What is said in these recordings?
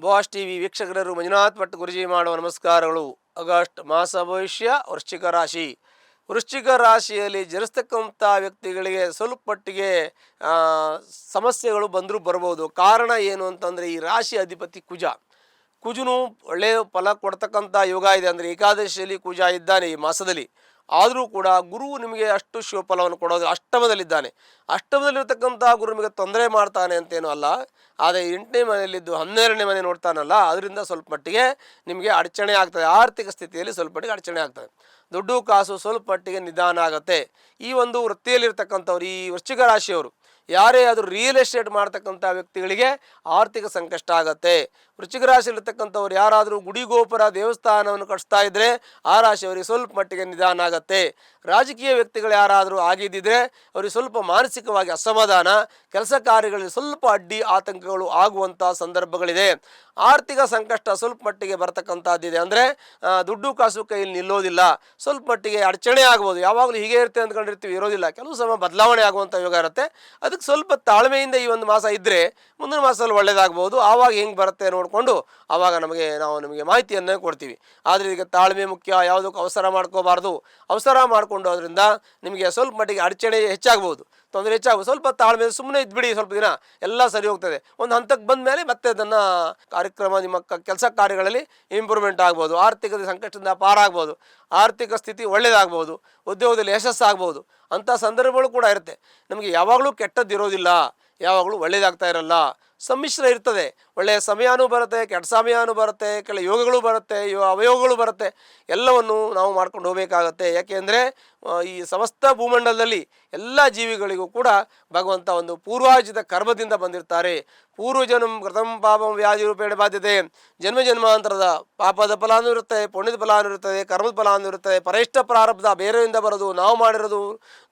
Boss TV ವೀಕ್ಷಕರು ಮಂಜುನಾಥ್ ಭಟ್ ಗುರುಜಿ ಮಾಡುವ ನಮಸ್ಕಾರಗಳು. ಆಗಸ್ಟ್ ಮಾಸ ಭವಿಷ್ಯ ವೃಶ್ಚಿಕ ರಾಶಿ. ವೃಶ್ಚಿಕ ರಾಶಿಯಲ್ಲಿ ಜನಿಸ್ತಕ್ಕಂಥ ವ್ಯಕ್ತಿಗಳಿಗೆ ಸ್ವಲ್ಪ ಮಟ್ಟಿಗೆ ಸಮಸ್ಯೆಗಳು ಬಂದರೂ ಬರ್ಬೋದು. ಕಾರಣ ಏನು ಅಂತಂದರೆ, ಈ ರಾಶಿ ಅಧಿಪತಿ ಕುಜನು ಒಳ್ಳೆಯ ಫಲ ಕೊಡ್ತಕ್ಕಂಥ ಯೋಗ ಇದೆ. ಅಂದರೆ ಏಕಾದಶಿಯಲ್ಲಿ ಕುಜ ಇದ್ದಾನೆ ಈ ಮಾಸದಲ್ಲಿ. ಆದರೂ ಕೂಡ ಗುರು ನಿಮಗೆ ಅಷ್ಟು ಶಿವಫಲವನ್ನು ಕೊಡೋದು. ಅಷ್ಟಮದಲ್ಲಿದ್ದಾನೆ. ಅಷ್ಟಮದಲ್ಲಿರ್ತಕ್ಕಂಥ ಗುರು ನಿಮಗೆ ತೊಂದರೆ ಮಾಡ್ತಾನೆ ಅಂತೇನೂ ಅಲ್ಲ. ಆದರೆ 8ನೇ ಮನೆಯಲ್ಲಿದ್ದು 12ನೇ ಮನೆ ನೋಡ್ತಾನಲ್ಲ, ಅದರಿಂದ ಸ್ವಲ್ಪ ಮಟ್ಟಿಗೆ ನಿಮಗೆ ಅಡಚಣೆ ಆಗ್ತದೆ. ಆರ್ಥಿಕ ಸ್ಥಿತಿಯಲ್ಲಿ ಸ್ವಲ್ಪ ಮಟ್ಟಿಗೆ ಅಡಚಣೆ ಆಗ್ತದೆ. ದುಡ್ಡು ಕಾಸು ಸ್ವಲ್ಪ ಮಟ್ಟಿಗೆ ನಿಧಾನ ಆಗುತ್ತೆ. ಈ ಒಂದು ವೃತ್ತಿಯಲ್ಲಿರ್ತಕ್ಕಂಥವ್ರು, ಈ ವೃಶ್ಚಿಕ ರಾಶಿಯವರು ಯಾರೇ ಆದರೂ ರಿಯಲ್ ಎಸ್ಟೇಟ್ ಮಾಡ್ತಕ್ಕಂಥ ವ್ಯಕ್ತಿಗಳಿಗೆ ಆರ್ಥಿಕ ಸಂಕಷ್ಟ ಆಗತ್ತೆ. ವೃಶ್ಚಿಕ ರಾಶಿಯಲ್ಲಿರ್ತಕ್ಕಂಥವ್ರು ಯಾರಾದರೂ ಗುಡಿ ಗೋಪುರ ದೇವಸ್ಥಾನವನ್ನು ಕಟ್ಟಿಸ್ತಾ ಇದ್ದರೆ ಆ ರಾಶಿಯವರಿಗೆ ಸ್ವಲ್ಪ ಮಟ್ಟಿಗೆ ನಿಧಾನ ಆಗತ್ತೆ. ರಾಜಕೀಯ ವ್ಯಕ್ತಿಗಳು ಯಾರಾದರೂ ಆಗಿದ್ದಿದ್ರೆ ಅವರಿಗೆ ಸ್ವಲ್ಪ ಮಾನಸಿಕವಾಗಿ ಅಸಮಾಧಾನ, ಕೆಲಸ ಕಾರ್ಯಗಳಲ್ಲಿ ಸ್ವಲ್ಪ ಅಡ್ಡಿ ಆತಂಕಗಳು ಆಗುವಂಥ ಸಂದರ್ಭಗಳಿದೆ. ಆರ್ಥಿಕ ಸಂಕಷ್ಟ ಸ್ವಲ್ಪ ಮಟ್ಟಿಗೆ ಬರ್ತಕ್ಕಂಥದ್ದಿದೆ. ಅಂದರೆ ದುಡ್ಡು ಕಾಸು ಕೈಯಲ್ಲಿ ನಿಲ್ಲೋದಿಲ್ಲ, ಸ್ವಲ್ಪ ಮಟ್ಟಿಗೆ ಅಡಚಣೆ ಆಗ್ಬೋದು. ಯಾವಾಗಲೂ ಹೀಗೆ ಇರುತ್ತೆ ಅಂದ್ಕೊಂಡಿರ್ತೀವಿ, ಇರೋದಿಲ್ಲ. ಕೆಲವು ಸಮಯ ಬದಲಾವಣೆ ಆಗುವಂಥ ಯೋಗ ಇರುತ್ತೆ. ಅದಕ್ಕೆ ಸ್ವಲ್ಪ ತಾಳ್ಮೆಯಿಂದ ಈ ಒಂದು ಮಾಸ ಇದ್ದರೆ ಮುಂದಿನ ಮಾಸದಲ್ಲಿ ಒಳ್ಳೆಯದಾಗ್ಬೋದು. ಆವಾಗ ಹೆಂಗೆ ಬರುತ್ತೆ ನೋಡಿಕೊಂಡು ಆವಾಗ ನಾವು ನಿಮಗೆ ಮಾಹಿತಿಯನ್ನು ಕೊಡ್ತೀವಿ. ಆದರೆ ಈಗ ತಾಳ್ಮೆ ಮುಖ್ಯ. ಯಾವುದಕ್ಕೂ ಅವಸರ ಮಾಡ್ಕೋಬಾರ್ದು. ಅವಸರ ಮಾಡಿಕೊಂಡು ಅದರಿಂದ ನಿಮಗೆ ಸ್ವಲ್ಪ ಮಟ್ಟಿಗೆ ಅಡಚಣೆ ಹೆಚ್ಚಾಗ್ಬೋದು, ತೊಂದರೆ ಹೆಚ್ಚಾಗ್ಬೋದು. ಸ್ವಲ್ಪ ತಾಳ್ಮೆ ಸುಮ್ಮನೆ ಇದ್ಬಿಡಿ, ಸ್ವಲ್ಪ ದಿನ ಎಲ್ಲ ಸರಿ ಹೋಗ್ತದೆ. ಒಂದು ಹಂತಕ್ಕೆ ಬಂದ ಮೇಲೆ ಮತ್ತೆ ಅದನ್ನು ಕಾರ್ಯಕ್ರಮ ನಿಮ್ಮ ಕೆಲಸ ಕಾರ್ಯಗಳಲ್ಲಿ ಇಂಪ್ರೂವ್ಮೆಂಟ್ ಆಗ್ಬೋದು. ಆರ್ಥಿಕ ಸಂಕಷ್ಟದಿಂದ ಪಾರಾಗ್ಬೋದು. ಆರ್ಥಿಕ ಸ್ಥಿತಿ ಒಳ್ಳೆಯದಾಗ್ಬೋದು. ಉದ್ಯೋಗದಲ್ಲಿ ಯಶಸ್ಸಾಗ್ಬೋದು. ಅಂಥ ಸಂದರ್ಭಗಳು ಕೂಡ ಇರುತ್ತೆ. ನಮಗೆ ಯಾವಾಗಲೂ ಕೆಟ್ಟದ್ದಿರೋದಿಲ್ಲ, ಯಾವಾಗಲೂ ಒಳ್ಳೆಯದಾಗ್ತಾ ಇರಲ್ಲ. ಸಮ್ಮಿಶ್ರ ಇರ್ತದೆ. ಒಳ್ಳೆಯ ಸಮಯನೂ ಬರುತ್ತೆ, ಕೆಟ್ಟ ಸಮಯನೂ ಬರುತ್ತೆ, ಕೆಲ ಯೋಗಗಳು ಬರುತ್ತೆ, ಅವಯೋಗಗಳು ಬರುತ್ತೆ. ಎಲ್ಲವನ್ನು ನಾವು ಮಾಡ್ಕೊಂಡು ಹೋಗಬೇಕಾಗತ್ತೆ. ಯಾಕೆಂದರೆ ಈ ಸಮಸ್ತ ಭೂಮಂಡಲದಲ್ಲಿ ಎಲ್ಲ ಜೀವಿಗಳಿಗೂ ಕೂಡ ಭಗವಂತ ಒಂದು ಪೂರ್ವಾರ್ಜಿತ ಕರ್ಮದಿಂದ ಬಂದಿರ್ತಾರೆ. ಪೂರ್ವಜನ್ಮ ಕೃತಂ ಪಾಪಂ ವ್ಯಾಧಿ ರೂಪೇಣ ಬಾಧ್ಯತೆ. ಜನ್ಮ ಜನ್ಮಾಂತರದ ಪಾಪದ ಫಲಾನೂ ಇರುತ್ತೆ, ಪುಣ್ಯದ ಫಲಾನೂ ಇರುತ್ತದೆ, ಕರ್ಮದ ಫಲಾನೂ ಇರುತ್ತದೆ. ಪರೇಷ್ಠ ಪ್ರಾರಬ್ಧ ಬೇರೆಯಿಂದ ಬರೋದು, ನಾವು ಮಾಡಿರೋದು,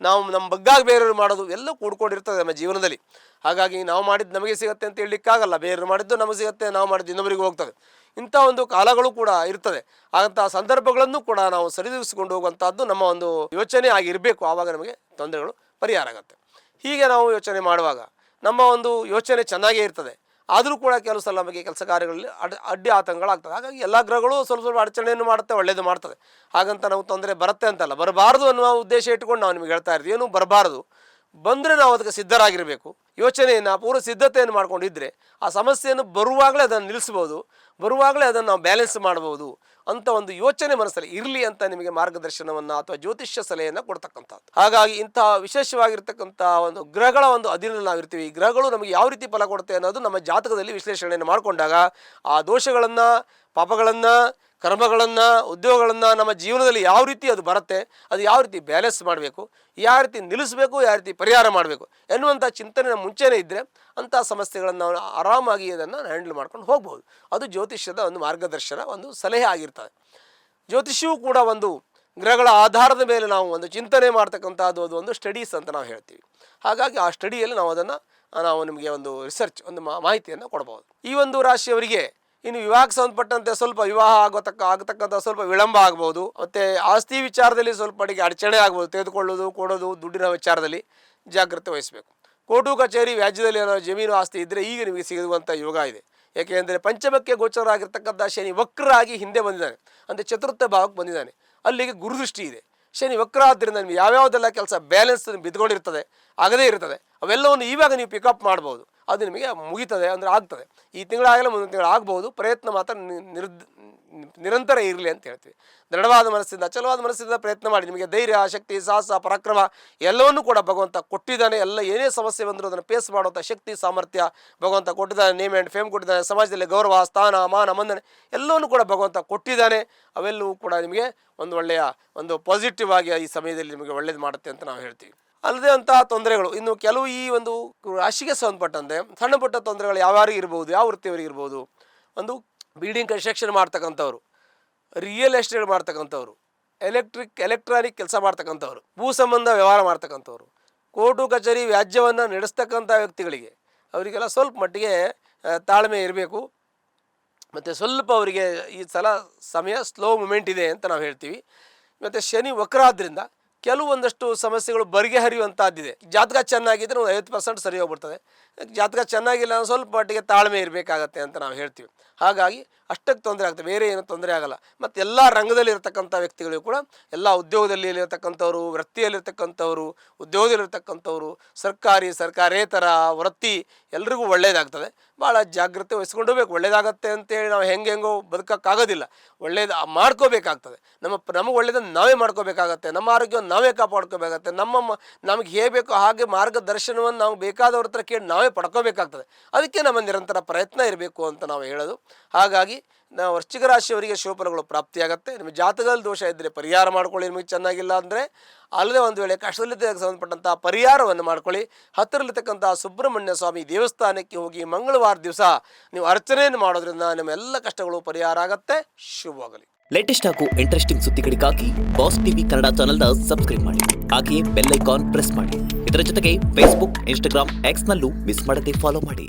ನಾವು ನಮ್ಮ ಬಗ್ಗಾಗಿ ಬೇರೆಯವರು ಮಾಡೋದು ಎಲ್ಲ ಕೂಡ್ಕೊಂಡಿರ್ತದೆ ನಮ್ಮ ಜೀವನದಲ್ಲಿ. ಹಾಗಾಗಿ ನಾವು ಮಾಡಿದ್ದು ನಮಗೆ ಸಿಗುತ್ತೆ ಅಂತ ಹೇಳಲಿಕ್ಕಾಗಲ್ಲ. ಬೇರೆಯವರು ಮಾಡಿದ್ದು ನಮಗೆ ಸಿಗುತ್ತೆ, ನಾವು ಮಾಡಿದ್ದು ಇನ್ನೊಬ್ಬರಿಗೆ ಹೋಗ್ತದೆ. ಇಂಥ ಒಂದು ಕಾಲಗಳು ಕೂಡ ಇರ್ತದೆ. ಅಂಥ ಸಂದರ್ಭಗಳನ್ನು ಕೂಡ ನಾವು ಸರಿದೂಗಿಸಿಕೊಂಡು ಹೋಗುವಂಥದ್ದು ನಮ್ಮ ಒಂದು ಯೋಚನೆ ಆಗಿರಬೇಕು. ಆವಾಗ ನಮಗೆ ತೊಂದರೆಗಳು ಪರಿಹಾರ ಆಗುತ್ತೆ. ಹೀಗೆ ನಾವು ಯೋಚನೆ ಮಾಡುವಾಗ ನಮ್ಮ ಒಂದು ಯೋಚನೆ ಚೆನ್ನಾಗೇ ಇರ್ತದೆ. ಆದರೂ ಕೂಡ ಕೆಲವು ಸಲ ನಮಗೆ ಕೆಲಸ ಕಾರ್ಯಗಳಲ್ಲಿ ಅಡ್ಡಿ ಆತಂಕಗಳಾಗ್ತದೆ. ಹಾಗಾಗಿ ಎಲ್ಲ ಗ್ರಹಗಳು ಸ್ವಲ್ಪ ಸ್ವಲ್ಪ ಅಡಚಣೆಯನ್ನು ಮಾಡುತ್ತೆ, ಒಳ್ಳೆಯದು ಮಾಡ್ತದೆ. ಹಾಗಂತ ನಾವು ತೊಂದರೆ ಬರುತ್ತೆ ಅಂತಲ್ಲ, ಬರಬಾರ್ದು ಅನ್ನುವ ಉದ್ದೇಶ ಇಟ್ಕೊಂಡು ನಾವು ನಿಮಗೆ ಹೇಳ್ತಾ ಇರ್ತೀವಿ. ಏನು ಬರಬಾರ್ದು, ಬಂದರೆ ನಾವು ಅದಕ್ಕೆ ಸಿದ್ಧರಾಗಿರಬೇಕು. ಯೋಚನೆಯನ್ನು ಪೂರ್ವ ಸಿದ್ಧತೆಯನ್ನು ಮಾಡ್ಕೊಂಡಿದ್ದರೆ ಆ ಸಮಸ್ಯೆಯನ್ನು ಬರುವಾಗಲೇ ಅದನ್ನು ನಿಲ್ಲಿಸ್ಬೋದು, ಬರುವಾಗಲೇ ಅದನ್ನು ನಾವು ಬ್ಯಾಲೆನ್ಸ್ ಮಾಡ್ಬೋದು ಅಂತ ಒಂದು ಯೋಚನೆ ಮನಸ್ಸಲ್ಲಿ ಇರಲಿ ಅಂತ ನಿಮಗೆ ಮಾರ್ಗದರ್ಶನವನ್ನು ಅಥವಾ ಜ್ಯೋತಿಷ್ಯ ಸಲಹೆಯನ್ನು ಕೊಡ್ತಕ್ಕಂಥದ್ದು. ಹಾಗಾಗಿ ಇಂಥ ವಿಶೇಷವಾಗಿರ್ತಕ್ಕಂಥ ಒಂದು ಗ್ರಹಗಳ ಒಂದು ಅಧೀನದಲ್ಲಿ ನಾವಿರ್ತೀವಿ. ಈ ಗ್ರಹಗಳು ನಮಗೆ ಯಾವ ರೀತಿ ಫಲ ಕೊಡುತ್ತೆ ಅನ್ನೋದು ನಮ್ಮ ಜಾತಕದಲ್ಲಿ ವಿಶ್ಲೇಷಣೆಯನ್ನು ಮಾಡಿಕೊಂಡಾಗ ಆ ದೋಷಗಳನ್ನು, ಪಾಪಗಳನ್ನು, ಕರ್ಮಗಳನ್ನು, ಉದ್ಯೋಗಗಳನ್ನು ನಮ್ಮ ಜೀವನದಲ್ಲಿ ಯಾವ ರೀತಿ ಅದು ಬರುತ್ತೆ, ಅದು ಯಾವ ರೀತಿ ಬ್ಯಾಲೆನ್ಸ್ ಮಾಡಬೇಕು, ಯಾವ ರೀತಿ ನಿಲ್ಲಿಸಬೇಕು, ಯಾವ ರೀತಿ ಪರಿಹಾರ ಮಾಡಬೇಕು ಎನ್ನುವಂಥ ಚಿಂತನೆ ಮುಂಚೆನೇ ಇದ್ದರೆ ಅಂಥ ಸಮಸ್ಯೆಗಳನ್ನು ನಾವು ಆರಾಮಾಗಿ ಅದನ್ನು ಹ್ಯಾಂಡಲ್ ಮಾಡ್ಕೊಂಡು ಹೋಗ್ಬೋದು. ಅದು ಜ್ಯೋತಿಷ್ಯದ ಒಂದು ಮಾರ್ಗದರ್ಶನ, ಒಂದು ಸಲಹೆ ಆಗಿರ್ತದೆ. ಜ್ಯೋತಿಷ್ಯವೂ ಕೂಡ ಒಂದು ಗ್ರಹಗಳ ಆಧಾರದ ಮೇಲೆ ನಾವು ಒಂದು ಚಿಂತನೆ ಮಾಡ್ತಕ್ಕಂಥದ್ದು, ಅದು ಒಂದು ಸ್ಟಡೀಸ್ ಅಂತ ನಾವು ಹೇಳ್ತೀವಿ. ಹಾಗಾಗಿ ಆ ಸ್ಟಡಿಯಲ್ಲಿ ನಾವು ನಿಮಗೆ ಒಂದು ರಿಸರ್ಚ್, ಒಂದು ಮಾಹಿತಿಯನ್ನು ಕೊಡ್ಬೋದು. ಈ ಒಂದು ರಾಶಿಯವರಿಗೆ ಇನ್ನು ವಿವಾಹಕ್ಕೆ ಸಂಬಂಧಪಟ್ಟಂತೆ ಸ್ವಲ್ಪ ವಿವಾಹ ಆಗತಕ್ಕಂಥ ಸ್ವಲ್ಪ ವಿಳಂಬ ಆಗ್ಬೋದು. ಮತ್ತು ಆಸ್ತಿ ವಿಚಾರದಲ್ಲಿ ಸ್ವಲ್ಪ ಮಟ್ಟಿಗೆ ಅಡಚಣೆ ಆಗ್ಬೋದು. ತೆಗೆದುಕೊಳ್ಳೋದು, ಕೊಡೋದು, ದುಡ್ಡಿನ ವಿಚಾರದಲ್ಲಿ ಜಾಗ್ರತೆ ವಹಿಸಬೇಕು. ಕೋರ್ಟು ಕಚೇರಿ ವ್ಯಾಜ್ಯದಲ್ಲಿ ಏನೋ ಜಮೀನು ಆಸ್ತಿ ಇದ್ದರೆ ಈಗ ನಿಮಗೆ ಸಿಗುವಂಥ ಯೋಗ ಇದೆ. ಏಕೆಂದರೆ ಪಂಚಮಕ್ಕೆ ಗೋಚರವಾಗಿರ್ತಕ್ಕಂಥ ಶನಿ ವಕ್ರಾಗಿ ಹಿಂದೆ ಬಂದಿದ್ದಾನೆ, ಅಂದರೆ ಚತುರ್ಥ ಭಾವಕ್ಕೆ ಬಂದಿದ್ದಾನೆ. ಅಲ್ಲಿಗೆ ಗುರುದೃಷ್ಟಿ ಇದೆ. ಶನಿ ವಕ್ರ ಆದ್ದರಿಂದ ನಿಮಗೆ ಯಾವ್ಯಾವುದೆಲ್ಲ ಕೆಲಸ ಬ್ಯಾಲೆನ್ಸ್ ಬಿದ್ದುಕೊಂಡಿರ್ತದೆ, ಆಗದೇ ಇರ್ತದೆ, ಅವೆಲ್ಲವನ್ನು ಇವಾಗ ನೀವು ಪಿಕಪ್ ಮಾಡ್ಬೋದು. ಅದು ನಿಮಗೆ ಮುಗಿತದೆ, ಅಂದರೆ ಆಗ್ತದೆ. ಈ ತಿಂಗಳಾಗಲೇ ಮುಂದಿನ ತಿಂಗಳು ಆಗ್ಬೋದು. ಪ್ರಯತ್ನ ಮಾತ್ರ ನಿರಂತರ ಇರಲಿ ಅಂತ ಹೇಳ್ತೀವಿ. ದೃಢವಾದ ಮನಸ್ಸಿಂದ, ಅಚಲವಾದ ಮನಸ್ಸಿಂದ ಪ್ರಯತ್ನ ಮಾಡಿ. ನಿಮಗೆ ಧೈರ್ಯ, ಶಕ್ತಿ, ಸಾಹಸ, ಪರಾಕ್ರಮ ಎಲ್ಲವನ್ನೂ ಕೂಡ ಭಗವಂತ ಕೊಟ್ಟಿದ್ದಾನೆ. ಎಲ್ಲ ಏನೇ ಸಮಸ್ಯೆ ಬಂದರೂ ಅದನ್ನು ಫೇಸ್ ಮಾಡುವಂಥ ಶಕ್ತಿ, ಸಾಮರ್ಥ್ಯ ಭಗವಂತ ಕೊಟ್ಟಿದ್ದಾನೆ. ನೇಮ್ ಆ್ಯಂಡ್ ಫೇಮ್ ಕೊಟ್ಟಿದ್ದಾನೆ. ಸಮಾಜದಲ್ಲಿ ಗೌರವ, ಸ್ಥಾನ, ಮಾನ, ಮನ್ನಣೆ ಎಲ್ಲವನ್ನೂ ಕೂಡ ಭಗವಂತ ಕೊಟ್ಟಿದ್ದಾನೆ. ಅವೆಲ್ಲವೂ ಕೂಡ ನಿಮಗೆ ಒಂದು ಒಳ್ಳೆಯ ಒಂದು ಪಾಸಿಟಿವ್ ಆಗಿ ಈ ಸಮಯದಲ್ಲಿ ನಿಮಗೆ ಒಳ್ಳೇದು ಮಾಡುತ್ತೆ ಅಂತ ನಾವು ಹೇಳ್ತೀವಿ. ಅಲ್ಲದೆ ಅಂತಹ ತೊಂದರೆಗಳು ಇನ್ನು ಕೆಲವು ಈ ಒಂದು ರಾಶಿಗೆ ಸಂಬಂಧಪಟ್ಟಂತೆ ಸಣ್ಣ ಪುಟ್ಟ ತೊಂದರೆಗಳು ಯಾವ್ಯಾರಿಗೆ ಇರ್ಬೋದು, ಯಾವ ವೃತ್ತಿಯವರಿಗೆ ಇರ್ಬೋದು. ಒಂದು ಬಿಲ್ಡಿಂಗ್ ಕನ್ಸ್ಟ್ರಕ್ಷನ್ ಮಾಡ್ತಕ್ಕಂಥವ್ರು, ರಿಯಲ್ ಎಸ್ಟೇಟ್ ಮಾಡ್ತಕ್ಕಂಥವ್ರು, ಎಲೆಕ್ಟ್ರಾನಿಕ್ ಕೆಲಸ ಮಾಡ್ತಕ್ಕಂಥವ್ರು, ಭೂ ಸಂಬಂಧ ವ್ಯವಹಾರ ಮಾಡ್ತಕ್ಕಂಥವ್ರು, ಕೋರ್ಟು ಕಚೇರಿ ವ್ಯಾಜ್ಯವನ್ನು ನಡೆಸ್ತಕ್ಕಂಥ ವ್ಯಕ್ತಿಗಳಿಗೆ ಅವರಿಗೆಲ್ಲ ಸ್ವಲ್ಪ ಮಟ್ಟಿಗೆ ತಾಳ್ಮೆ ಇರಬೇಕು. ಮತ್ತು ಸ್ವಲ್ಪ ಅವರಿಗೆ ಈ ಸಲ ಸಮಯ ಸ್ಲೋ ಮೂಮೆಂಟ್ ಇದೆ ಅಂತ ನಾವು ಹೇಳ್ತೀವಿ. ಮತ್ತು ಶನಿ ವಕ್ರ ಆದ್ದರಿಂದ ಕೆಲವೊಂದಷ್ಟು ಸಮಸ್ಯೆಗಳು ಬಗೆಹರಿಯುವಂಥದ್ದಿದೆ. ಜಾತಕ ಚೆನ್ನಾಗಿದ್ದರೆ ಒಂದು 50% ಸರಿ ಹೋಗ್ಬಿಡ್ತದೆ. ಜಾತಕ ಚೆನ್ನಾಗಿಲ್ಲ ಅಂದ್ರೆ ಸ್ವಲ್ಪ ಮಟ್ಟಿಗೆ ತಾಳ್ಮೆ ಇರಬೇಕಾಗತ್ತೆ ಅಂತ ನಾವು ಹೇಳ್ತೀವಿ. ಹಾಗಾಗಿ ಅಷ್ಟಕ್ಕೆ ತೊಂದರೆ ಆಗ್ತದೆ, ಬೇರೆ ಏನು ತೊಂದರೆ ಆಗಲ್ಲ. ಮತ್ತು ಎಲ್ಲ ರಂಗದಲ್ಲಿ ಇರತಕ್ಕಂಥ ವ್ಯಕ್ತಿಗಳಿಗೂ ಕೂಡ, ಎಲ್ಲ ಉದ್ಯೋಗದಲ್ಲಿ ಇರತಕ್ಕಂಥವ್ರು, ವೃತ್ತಿಯಲ್ಲಿರ್ತಕ್ಕಂಥವ್ರು, ಉದ್ಯೋಗದಲ್ಲಿರ್ತಕ್ಕಂಥವ್ರು, ಸರ್ಕಾರೇತರ ವೃತ್ತಿ ಎಲ್ರಿಗೂ ಒಳ್ಳೆಯದಾಗ್ತದೆ. ಭಾಳ ಜಾಗ್ರತೆ ವಹಿಸ್ಕೊಂಡು ಹೋಗ್ಬೇಕು. ಒಳ್ಳೇದಾಗತ್ತೆ ಅಂತೇಳಿ ನಾವು ಹೆಂಗೆಂಗೋ ಬದುಕೋಕ್ಕಾಗೋದಿಲ್ಲ, ಒಳ್ಳೇದು ಮಾಡ್ಕೋಬೇಕಾಗ್ತದೆ. ನಮಗೆ ಒಳ್ಳೇದನ್ನು ನಾವೇ ಮಾಡ್ಕೋಬೇಕಾಗತ್ತೆ, ನಮ್ಮ ಆರೋಗ್ಯವನ್ನು ನಾವೇ ಕಾಪಾಡ್ಕೋಬೇಕಾಗತ್ತೆ. ನಮಗೆ ಹೇಗೆ ಬೇಕೋ ಹಾಗೆ ಮಾರ್ಗದರ್ಶನವನ್ನು ನಾವು ಬೇಕಾದವ್ರ ಹತ್ರ ಕೇಳಿ ನಾವೇ ಪಡ್ಕೋಬೇಕಾಗ್ತದೆ. ಅದಕ್ಕೆ ನಮ್ಮ ನಿರಂತರ ಪ್ರಯತ್ನ ಇರಬೇಕು ಅಂತ ನಾವು ಹೇಳೋದು. ಹಾಗಾಗಿ ನಾವು ವೃಶ್ಚಿಕ ರಾಶಿಯವರಿಗೆ ಶುಭಫಲಗಳು ಪ್ರಾಪ್ತಿಯಾಗುತ್ತೆ. ನಿಮ್ಮ ಜಾತಕದಲ್ಲಿ ದೋಷ ಇದ್ದರೆ ಪರಿಹಾರ ಮಾಡ್ಕೊಳ್ಳಿ, ನಿಮಗೆ ಚೆನ್ನಾಗಿಲ್ಲ ಅಂದರೆ. ಅಲ್ಲದೆ ಒಂದು ವೇಳೆ ಕಷ್ಟದಲ್ಲಿದ್ದಕ್ಕೆ ಸಂಬಂಧಪಟ್ಟಂಥ ಪರಿಹಾರವನ್ನು ಮಾಡ್ಕೊಳ್ಳಿ. ಹತ್ತಿರಲಿರ್ತಕ್ಕಂಥ ಸುಬ್ರಹ್ಮಣ್ಯ ಸ್ವಾಮಿ ದೇವಸ್ಥಾನಕ್ಕೆ ಹೋಗಿ ಮಂಗಳವಾರ ದಿವಸ ನೀವು ಅರ್ಚನೆಯನ್ನು ಮಾಡೋದ್ರಿಂದ ನಿಮ್ಮ ಎಲ್ಲ ಕಷ್ಟಗಳು ಪರಿಹಾರ ಆಗತ್ತೆ. ಶುಭವಾಗಲಿ. ಲೇಟೆಸ್ಟ್ ಹಾಗೂ ಇಂಟ್ರೆಸ್ಟಿಂಗ್ ಸುದ್ದಿಗಳಿಗಾಗಿ ಬಾಸ್ ಟಿವಿ ಕನ್ನಡ ಚಾನೆಲ್ನ ಸಬ್ಸ್ಕ್ರೈಬ್ ಮಾಡಿ. ಹಾಗೆಯೇ ಬೆಲ್ ಐಕಾನ್ ಪ್ರೆಸ್ ಮಾಡಿ. ಇದರ ಜೊತೆಗೆ ಫೇಸ್ಬುಕ್, ಇನ್ಸ್ಟಾಗ್ರಾಮ್, ಎಕ್ಸ್ನಲ್ಲೂ ಮಿಸ್ ಮಾಡದೆ ಫಾಲೋ ಮಾಡಿ.